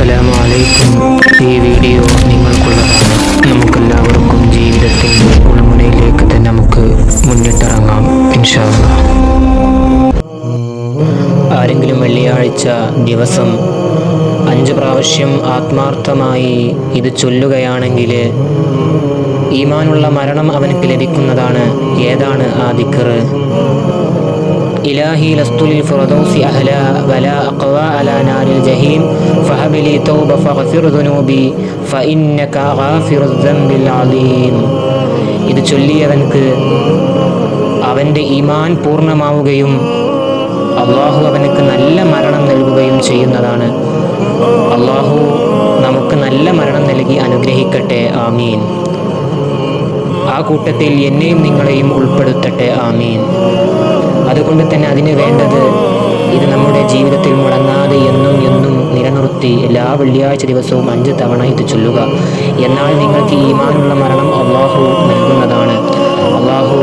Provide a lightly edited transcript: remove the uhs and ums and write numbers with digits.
അസ്സലാമു അലൈക്കും. ഈ വീഡിയോ നിങ്ങൾക്കുള്ളതാണ്. നമുക്കെല്ലാവർക്കും ജീവിതത്തിൻ്റെ ഉൾമുനയിലേക്ക് തന്നെ നമുക്ക് മുന്നിട്ടിറങ്ങാം ഇൻഷാ അല്ലാഹ്. ആരെങ്കിലും വെള്ളിയാഴ്ച ദിവസം 5 പ്രാവശ്യം ആത്മാർത്ഥമായി ഇത് ചൊല്ലുകയാണെങ്കിൽ ഈമാനുള്ള മരണം അവനക്ക് ലഭിക്കുന്നതാണ്. ഏതാണ് ആ ദിക്ർ? ഇലാഹി ലസ്തുലിൽ ഫിർദൗസി അഹ്ലാ വലാ അഖ്വാ അലാ നാരിൽ ജഹീം ഫഹബിലി തൗബ ഫഗ്ഫിർ ദുനൂബി ഫഇന്നക ഗാഫിറുദ് ദംബിൽ അലീം. ഇത് ചൊല്ലിയവൻക്ക് അവൻ്റെ ഈമാൻ പൂർണ്ണമാവുകയും അള്ളാഹു അവനക്ക് നല്ല മരണം നൽകുകയും ചെയ്യുന്നതാണ്. അള്ളാഹു നമുക്ക് നല്ല മരണം നൽകി അനുഗ്രഹിക്കട്ടെ, ആമീൻ. ആ കൂട്ടത്തിൽ എന്നെയും നിങ്ങളെയും ഉൾപ്പെടുത്തട്ടെ, ആമീൻ. അതുകൊണ്ട് തന്നെ അതിന് വേണ്ടത് ഇത് നമ്മുടെ ജീവിതത്തിൽ മുടങ്ങാതെ എന്നും എന്നും നിലനിർത്തി എല്ലാ വെള്ളിയാഴ്ച ദിവസവും 5 തവണ ഇത് ചൊല്ലുക. എന്നാൽ നിങ്ങൾക്ക് ഈമാനുള്ള മരണം അള്ളാഹു നൽകുന്നതാണ്. അള്ളാഹു